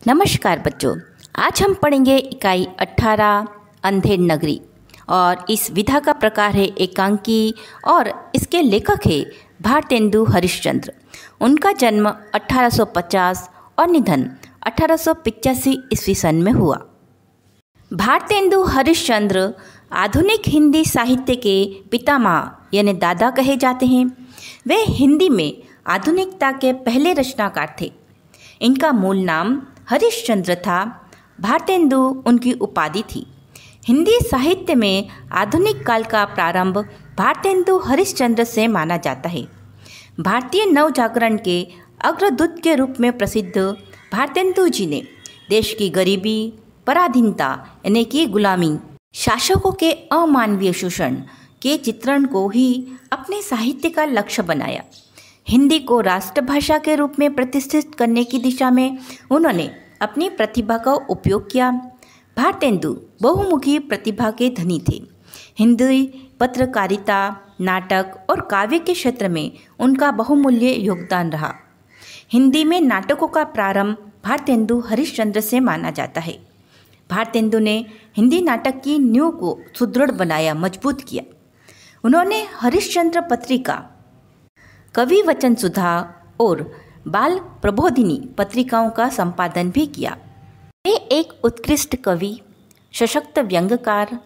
नमस्कार बच्चों, आज हम पढ़ेंगे इकाई 18 अंधेर नगरी और इस विधा का प्रकार है एकांकी और इसके लेखक है भारतेंदु हरिश्चंद्र। उनका जन्म 1850 और निधन 1885 ईस्वी सन में हुआ। भारतेंदु हरिश्चंद्र आधुनिक हिंदी साहित्य के पितामह यानी दादा कहे जाते हैं। वे हिंदी में आधुनिकता के पहले रचनाकार थे। इनका मूल नाम हरिश्चंद्र था। भारतेंदु उनकी उपाधि थी। हिंदी साहित्य में आधुनिक काल का प्रारंभ भारतेंदु हरिश्चंद्र से माना जाता है। भारतीय नवजागरण के अग्रदूत के रूप में प्रसिद्ध भारतेंदु जी ने देश की गरीबी, पराधीनता यानी कि गुलामी, शासकों के अमानवीय शोषण के चित्रण को ही अपने साहित्य का लक्ष्य बनाया। हिंदी को राष्ट्रभाषा के रूप में प्रतिष्ठित करने की दिशा में उन्होंने अपनी प्रतिभा का उपयोग किया। भारतेंदु बहुमुखी प्रतिभा के धनी थे। हिंदी पत्रकारिता, नाटक और काव्य के क्षेत्र में उनका बहुमूल्य योगदान रहा। हिंदी में नाटकों का प्रारंभ भारतेंदु हरिश्चंद्र से माना जाता है। भारतेंदु ने हिंदी नाटक की नींव को सुदृढ़ बनाया, मजबूत किया। उन्होंने हरिश्चंद्र पत्रिका, कवि वचन सुधा और बाल प्रबोधिनी पत्रिकाओं का संपादन भी किया। वे एक उत्कृष्ट कवि, सशक्त व्यंग्यकार,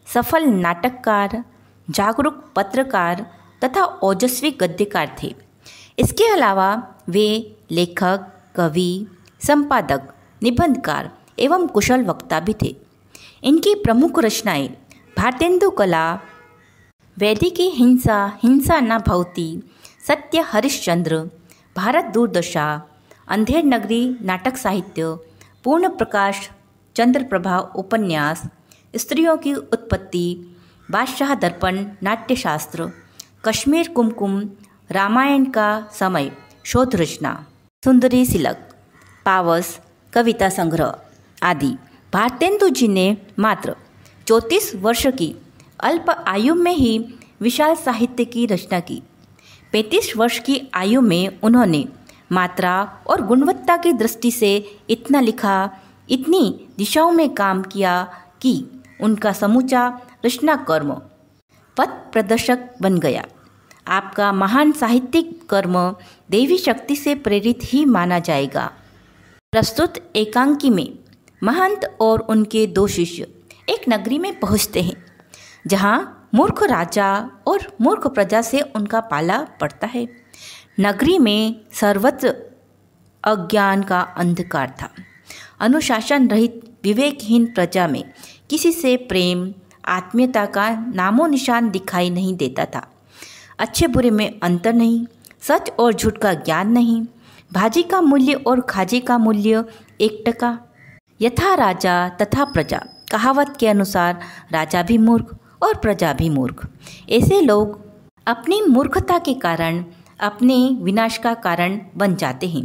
सफल नाटककार, जागरूक पत्रकार तथा ओजस्वी गद्यकार थे। इसके अलावा वे लेखक, कवि, संपादक, निबंधकार एवं कुशल वक्ता भी थे। इनकी प्रमुख रचनाएं भारतेंदु कला, वैदिकी हिंसा, हिंसा न भवती, सत्य हरिश्चंद्र, भारत दूरदशा, अंधेर नगरी नाटक साहित्य, पूर्ण प्रकाश, चंद्रप्रभा उपन्यास, स्त्रियों की उत्पत्ति, बादशाह दर्पण नाट्यशास्त्र, कश्मीर कुमकुम, रामायण का समय, शोध रचना, सुंदरी सिलक, पावस, कविता संग्रह आदि। भारतेंदु जी ने मात्र 34 वर्ष की अल्प आयु में ही विशाल साहित्य की रचना की। 35 वर्ष की आयु में उन्होंने मात्रा और गुणवत्ता की दृष्टि से इतना लिखा, इतनी दिशाओं में काम किया कि उनका समूचा रचना कर्म पथ प्रदर्शक बन गया। आपका महान साहित्यिक कर्म देवी शक्ति से प्रेरित ही माना जाएगा। प्रस्तुत एकांकी में महंत और उनके 2 शिष्य एक नगरी में पहुँचते हैं जहाँ मूर्ख राजा और मूर्ख प्रजा से उनका पाला पड़ता है। नगरी में सर्वत्र अज्ञान का अंधकार था। अनुशासन रहित विवेकहीन प्रजा में किसी से प्रेम, आत्मीयता का नामो निशान दिखाई नहीं देता था। अच्छे बुरे में अंतर नहीं, सच और झूठ का ज्ञान नहीं, भाजी का मूल्य और खाजे का मूल्य 1 टका। यथा राजा तथा प्रजा, कहावत के अनुसार राजा भी मूर्ख और प्रजा भी मूर्ख। ऐसे लोग अपनी मूर्खता के कारण अपने विनाश का कारण बन जाते हैं।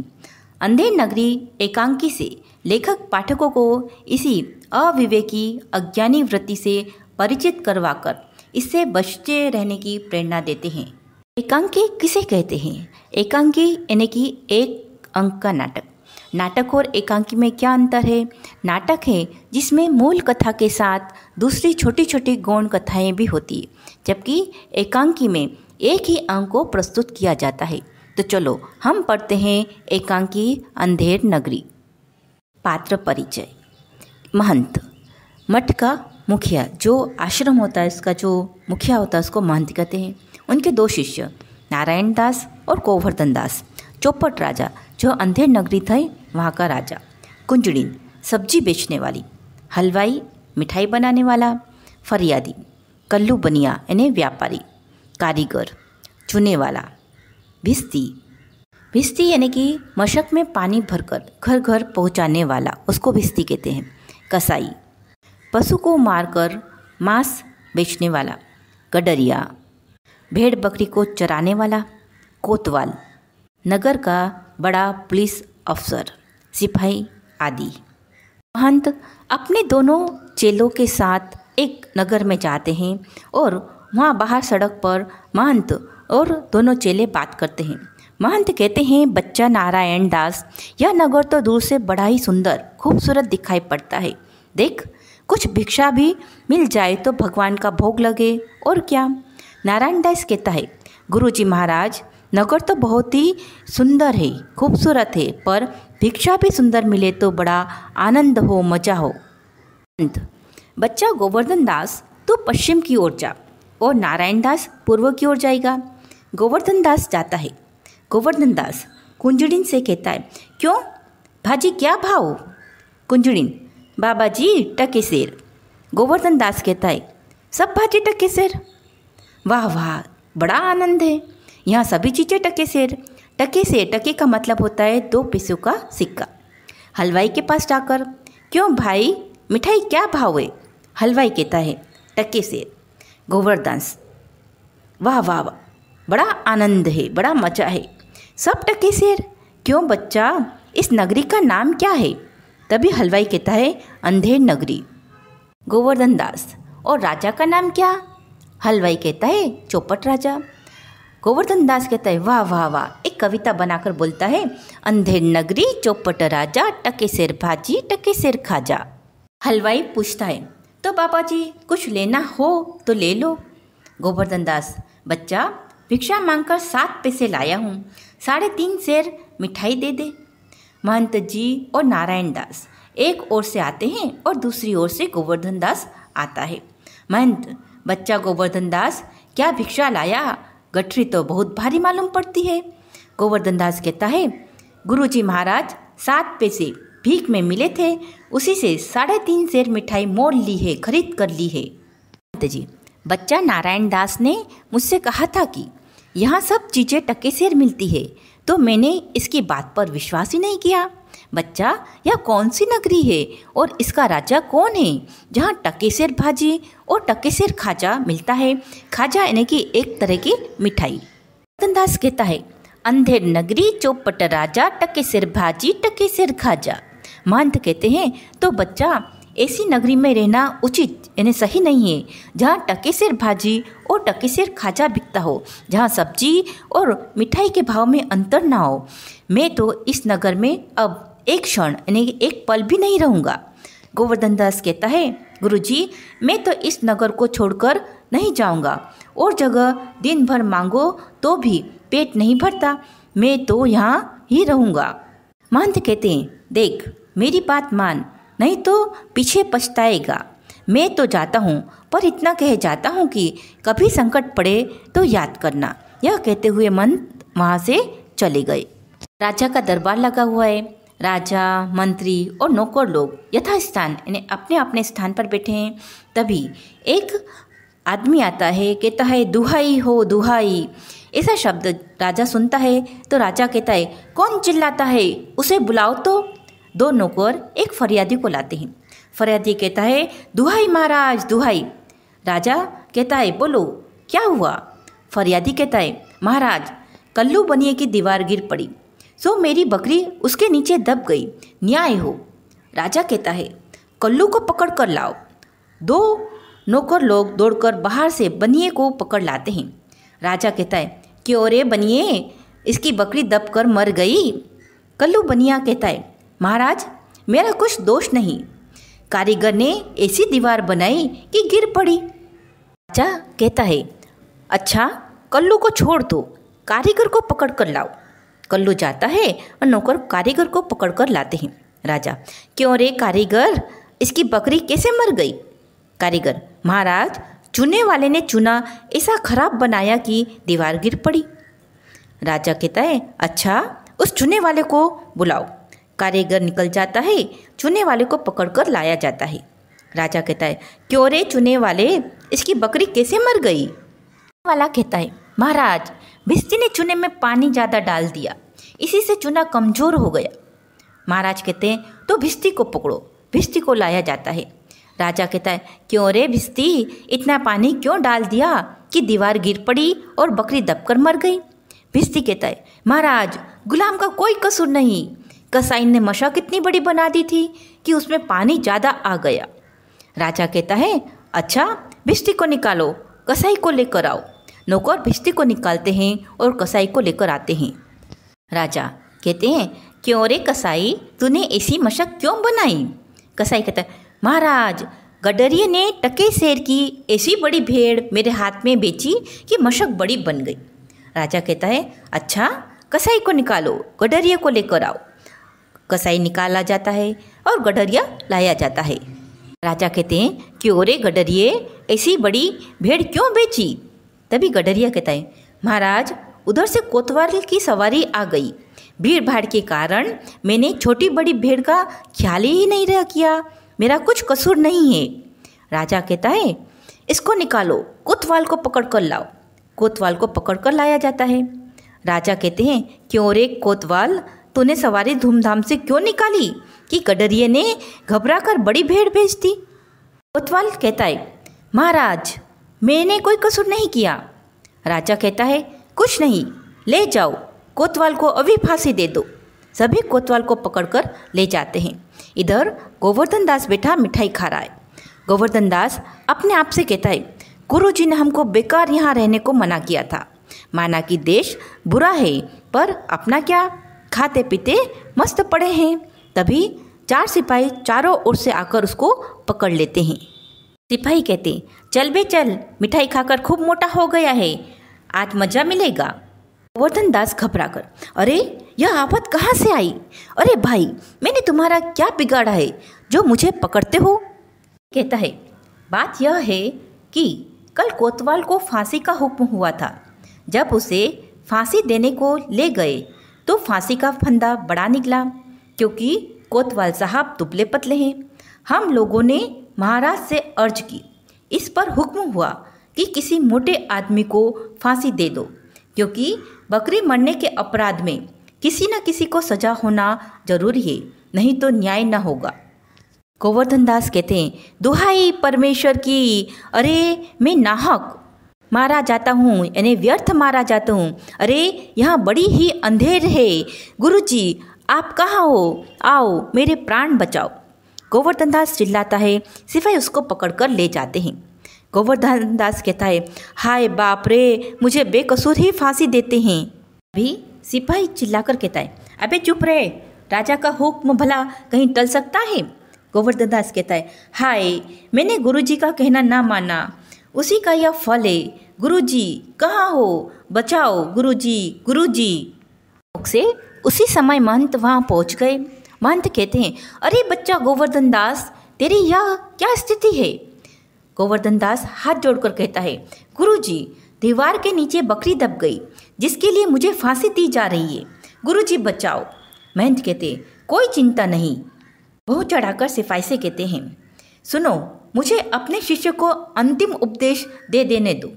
अंधेर नगरी एकांकी से लेखक पाठकों को इसी अविवेकी अज्ञानी वृत्ति से परिचित करवाकर इससे बचते रहने की प्रेरणा देते हैं। एकांकी किसे कहते हैं? एकांकी यानी कि 1 अंक का नाटक। नाटक और एकांकी में क्या अंतर है? नाटक है जिसमें मूल कथा के साथ दूसरी छोटी छोटी गौण कथाएं भी होती है, जबकि एकांकी में एक ही अंक को प्रस्तुत किया जाता है। तो चलो हम पढ़ते हैं एकांकी अंधेर नगरी। पात्र परिचय। महंत, मठ का मुखिया, जो आश्रम होता है इसका जो मुखिया होता है उसको महंत कहते हैं। उनके 2 शिष्य नारायण दास और गोवर्धन दास। चौपट राजा, जो अंधेर नगरी थे वहाँ का राजा। कुंजड़ीन, सब्जी बेचने वाली। हलवाई, मिठाई बनाने वाला। फरियादी, कल्लू बनिया यानी व्यापारी। कारीगर, चुने वाला। भिस्ती, भिस्ती यानी कि मशक में पानी भरकर घर घर पहुँचाने वाला, उसको भिस्ती कहते हैं। कसाई, पशु को मारकर मांस बेचने वाला। गडरिया, भेड़ बकरी को चराने वाला। कोतवाल, नगर का बड़ा पुलिस अफसर। सिपाही आदि। महंत अपने दोनों चेलों के साथ एक नगर में जाते हैं और वहाँ बाहर सड़क पर महंत और दोनों चेले बात करते हैं। महंत कहते हैं, बच्चा नारायण दास, यह नगर तो दूर से बड़ा ही सुंदर खूबसूरत दिखाई पड़ता है। देख, कुछ भिक्षा भी मिल जाए तो भगवान का भोग लगे, और क्या। नारायण दास कहता है, गुरुजी महाराज, नगर तो बहुत ही सुंदर है, खूबसूरत है, पर भिक्षा भी सुंदर मिले तो बड़ा आनंद हो, मजा हो। बच्चा गोवर्धन दास, तू पश्चिम की ओर जा, और नारायण दास पूर्व की ओर जाएगा। गोवर्धन दास जाता है। गोवर्धन दास कुंजड़िन से कहता है, क्यों भाजी, क्या भाव? कुंजड़िन, बाबा जी टके सेर। गोवर्धन दास कहता है, सब भाजी टके सेर। वाह वाह, बड़ा आनंद है, यहाँ सभी चीज़ें टके सेर। टके से टके का मतलब होता है 2 पैसों का सिक्का। हलवाई के पास जाकर, क्यों भाई, मिठाई क्या भाव है? हलवाई कहता है, टके सेर। गोवर्धन, वाह वाह वाह, बड़ा आनंद है, बड़ा मजा है, सब टके सेर। क्यों बच्चा, इस नगरी का नाम क्या है? तभी हलवाई कहता है, अंधेर नगरी। गोवर्धन दास, और राजा का नाम क्या? हलवाई कहता है, चौपट राजा। गोवर्धन दास कहता है, वाह वाह वाह, एक कविता बनाकर बोलता है, अंधेर नगरी चौपट राजा, टके सेर भाजी टके सेर खाजा। हलवाई पूछता है, तो बाबा जी कुछ लेना हो तो ले लो। गोवर्धन दास, बच्चा भिक्षा मांगकर 7 पैसे लाया हूँ, 3.5 सेर मिठाई दे दे। महंत जी और नारायण दास एक ओर से आते हैं और दूसरी ओर से गोवर्धन दास आता है। महंत, बच्चा गोवर्धन दास, क्या भिक्षा लाया? गठरी तो बहुत भारी मालूम पड़ती है। गोवर्धन दास कहता है, गुरुजी महाराज, 7 पैसे भीख में मिले थे, उसी से 3.5 सेर मिठाई मोल ली है, खरीद कर ली है। जी, बच्चा नारायण दास ने मुझसे कहा था कि यहाँ सब चीज़ें टके सेर मिलती है, तो मैंने इसकी बात पर विश्वास ही नहीं किया। बच्चा, यह कौन सी नगरी है और इसका राजा कौन है जहाँ टके सेर भाजी और टके सेर खाजा मिलता है? खाजा यानी कि एक तरह की मिठाई। गोवर्धन दास कहता है, अंधेर नगरी चौपट राजा, टके सेर भाजी टके सेर खाजा। महंत कहते हैं, तो बच्चा ऐसी नगरी में रहना उचित यानी सही नहीं है जहाँ टके सेर भाजी और टके सेर खाजा बिकता हो, जहाँ सब्जी और मिठाई के भाव में अंतर ना हो। मैं तो इस नगर में अब एक क्षण यानी एक पल भी नहीं रहूँगा। गोवर्धन दास कहता है, गुरुजी, मैं तो इस नगर को छोड़कर नहीं जाऊँगा, और जगह दिन भर मांगो तो भी पेट नहीं भरता, मैं तो यहाँ ही रहूँगा। महंत कहते हैं, देख मेरी बात मान, नहीं तो पीछे पछताएगा। मैं तो जाता हूँ, पर इतना कह जाता हूँ कि कभी संकट पड़े तो याद करना। यह कहते हुए महंत वहाँ से चले गए। राजा का दरबार लगा हुआ है। राजा, मंत्री और नौकर लोग यथास्थान यानी अपने अपने स्थान पर बैठे हैं। तभी एक आदमी आता है, कहता है, दुहाई हो दुहाई। ऐसा शब्द राजा सुनता है तो राजा कहता है, कौन चिल्लाता है, उसे बुलाओ तो। 2 नौकर एक फरियादी को लाते हैं। फरियादी कहता है, दुहाई महाराज दुहाई। राजा कहता है, बोलो क्या हुआ? फरियादी कहता है, महाराज, कल्लू बनिए की दीवार गिर पड़ी, सो मेरी बकरी उसके नीचे दब गई, न्याय हो। राजा कहता है, कल्लू को पकड़ कर लाओ। 2 नौकर लोग दौड़कर बाहर से बनिए को पकड़ लाते हैं। राजा कहता है, क्यों रे बनिए, इसकी बकरी दब कर मर गई। कल्लू बनिया कहता है, महाराज, मेरा कुछ दोष नहीं, कारीगर ने ऐसी दीवार बनाई कि गिर पड़ी। राजा कहता है, अच्छा कल्लू को छोड़ दो, कारीगर को पकड़ कर लाओ। कल्लू जाता है और नौकर कारीगर को पकड़ कर लाते हैं। राजा, क्यों रे कारीगर, इसकी बकरी कैसे मर गई? कारीगर, महाराज, चुने वाले ने चुना ऐसा खराब बनाया कि दीवार गिर पड़ी। राजा कहता है, अच्छा उस चुने वाले को बुलाओ। कारीगर निकल जाता है, चुने वाले को पकड़कर लाया जाता है। राजा कहता है, क्यों रे चुने वाले, इसकी बकरी कैसे मर गई? वाला कहता है, महाराज, भिस्ती ने चूने में पानी ज़्यादा डाल दिया, इसी से चूना कमज़ोर हो गया। महाराज कहते हैं, तो भिस्ती को पकड़ो। भिस्ती को लाया जाता है। राजा कहता है, क्यों रे भिस्ती, इतना पानी क्यों डाल दिया कि दीवार गिर पड़ी और बकरी दबकर मर गई? भिस्ती कहता है, महाराज, गुलाम का कोई कसूर नहीं, कसाई ने मशक इतनी बड़ी बना दी थी कि उसमें पानी ज़्यादा आ गया। राजा कहता है, अच्छा भिस्ती को निकालो, कसाई को लेकर आओ। नौकर भिस्ती को निकालते हैं और कसाई को लेकर आते हैं। राजा कहते हैं, क्यों रे कसाई, तूने ऐसी मशक क्यों बनाई? कसाई कहता है, महाराज गडरिये ने टके शेर की ऐसी बड़ी भेड़ मेरे हाथ में बेची कि मशक बड़ी बन गई। राजा कहता है, अच्छा कसाई को निकालो, गडरिये को लेकर आओ। कसाई निकाला जाता है और गडरिया लाया जाता है। राजा कहते हैं, क्यों रे गडरिये, ऐसी बड़ी भेड़ क्यों बेची? तभी गडरिया कहता है, महाराज उधर से कोतवाल की सवारी आ गई, भीड़ भाड़ के कारण मैंने छोटी बड़ी भेड़ का ख्याल ही नहीं रहा किया, मेरा कुछ कसूर नहीं है। राजा कहता है, इसको निकालो, कोतवाल को पकड़ कर लाओ। कोतवाल को पकड़ कर लाया जाता है। राजा कहते हैं, क्यों रे कोतवाल, तूने सवारी धूमधाम से क्यों निकाली कि गडरिये ने घबरा कर बड़ी भेड़ भेज दी? कोतवाल कहता है, महाराज मैंने कोई कसूर नहीं किया। राजा कहता है, कुछ नहीं, ले जाओ, कोतवाल को अभी फांसी दे दो। सभी कोतवाल को पकड़कर ले जाते हैं। इधर गोवर्धन दास बैठा मिठाई खा रहा है। गोवर्धन दास अपने आप से कहता है, गुरुजी ने हमको बेकार यहाँ रहने को मना किया था, माना कि देश बुरा है, पर अपना क्या, खाते पीते मस्त पड़े हैं। तभी 4 सिपाही चारों ओर से आकर उसको पकड़ लेते हैं। सिपाही कहते, चल बे चल, मिठाई खाकर खूब मोटा हो गया है, आज मजा मिलेगा। गोवर्धन दास घबरा कर, अरे यह आफत कहाँ से आई? अरे भाई, मैंने तुम्हारा क्या बिगाड़ा है जो मुझे पकड़ते हो? कहता है, बात यह है कि कल कोतवाल को फांसी का हुक्म हुआ था। जब उसे फांसी देने को ले गए तो फांसी का फंदा बड़ा निकला, क्योंकि कोतवाल साहब दुबले पतले हैं। हम लोगों ने महाराज से अर्ज की, इस पर हुक्म हुआ कि किसी मोटे आदमी को फांसी दे दो, क्योंकि बकरी मरने के अपराध में किसी न किसी को सजा होना जरूरी है, नहीं तो न्याय न होगा। गोवर्धन दास कहते हैं, दुहाई परमेश्वर की, अरे मैं नाहक मारा जाता हूँ, यानी व्यर्थ मारा जाता हूँ। अरे यहाँ बड़ी ही अंधेर है, गुरुजी आप कहाँ हो, आओ मेरे प्राण बचाओ। गोवर्धन दास चिल्लाता है, सिपाही उसको पकड़कर ले जाते हैं। गोवर्धन दास कहता है, हाय बाप रे, मुझे बेकसूर ही फांसी देते हैं। अभी सिपाही चिल्लाकर कहता है, अबे चुप रहे, राजा का हुक्म भला कहीं टल सकता है? गोवर्धन दास कहता है, हाय मैंने गुरुजी का कहना ना माना, उसी का यह फल है। गुरुजी कहाँ हो, बचाओ गुरुजी, गुरुजी। से उसी समय महंत वहाँ पहुँच गए। महंत कहते हैं, अरे बच्चा गोवर्धन दास, तेरी यह क्या स्थिति है? गोवर्धन दास हाथ जोड़कर कहता है, गुरुजी दीवार के नीचे बकरी दब गई, जिसके लिए मुझे फांसी दी जा रही है, गुरुजी बचाओ। महंत कहते, कोई चिंता नहीं। बहुत चढ़ाकर सिपाही से कहते हैं, सुनो, मुझे अपने शिष्य को अंतिम उपदेश दे देने दो।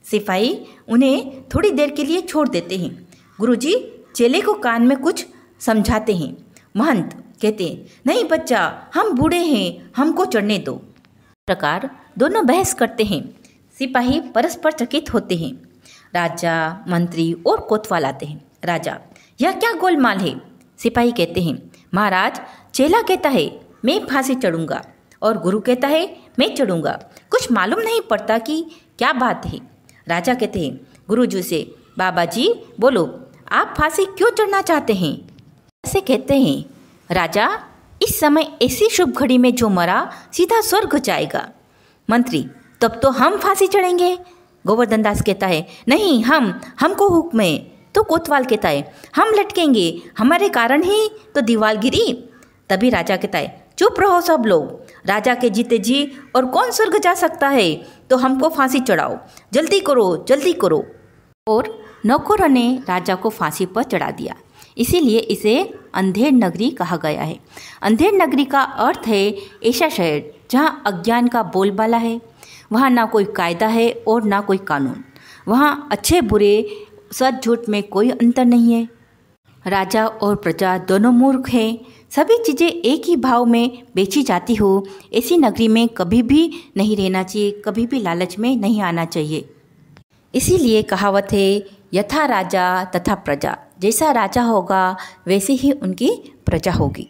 सिपाही उन्हें थोड़ी देर के लिए छोड़ देते हैं। गुरुजी चेले को कान में कुछ समझाते हैं। महंत कहते हैं, नहीं बच्चा, हम बूढ़े हैं, हमको चढ़ने दो। इस प्रकार दोनों बहस करते हैं। सिपाही परस्पर चकित होते हैं। राजा, मंत्री और कोतवाल आते हैं। राजा, यह क्या गोलमाल है? सिपाही कहते हैं, महाराज चेला कहता है मैं फांसी चढ़ूंगा और गुरु कहता है मैं चढ़ूंगा, कुछ मालूम नहीं पड़ता कि क्या बात है। राजा कहते हैं गुरुजी से, बाबा जी बोलो, आप फांसी क्यों चढ़ना चाहते हैं? ऐसे कहते हैं, राजा इस समय ऐसी शुभ घड़ी में जो मरा सीधा स्वर्ग जाएगा। मंत्री, तब तो हम फांसी चढ़ेंगे। गोवर्धन दास कहता है, नहीं, हमको हुक्म है। तो कोतवाल कहता है, हम लटकेंगे, हमारे कारण ही तो दीवार गिरी। तभी राजा कहता है, चुप रहो सब लोग, राजा के जीते जी और कौन स्वर्ग जा सकता है, तो हमको फांसी चढ़ाओ, जल्दी करो, जल्दी करो। और नौकरों ने राजा को फांसी पर चढ़ा दिया। इसीलिए इसे अंधेर नगरी कहा गया है। अंधेर नगरी का अर्थ है ऐसा शहर जहाँ अज्ञान का बोलबाला है, वहाँ ना कोई कायदा है और ना कोई कानून, वहाँ अच्छे बुरे सच झूठ में कोई अंतर नहीं है। राजा और प्रजा दोनों मूर्ख हैं, सभी चीज़ें एक ही भाव में बेची जाती हो, ऐसी नगरी में कभी भी नहीं रहना चाहिए, कभी भी लालच में नहीं आना चाहिए। इसीलिए कहावत है, यथा राजा तथा प्रजा, जैसा राजा होगा वैसी ही उनकी प्रजा होगी।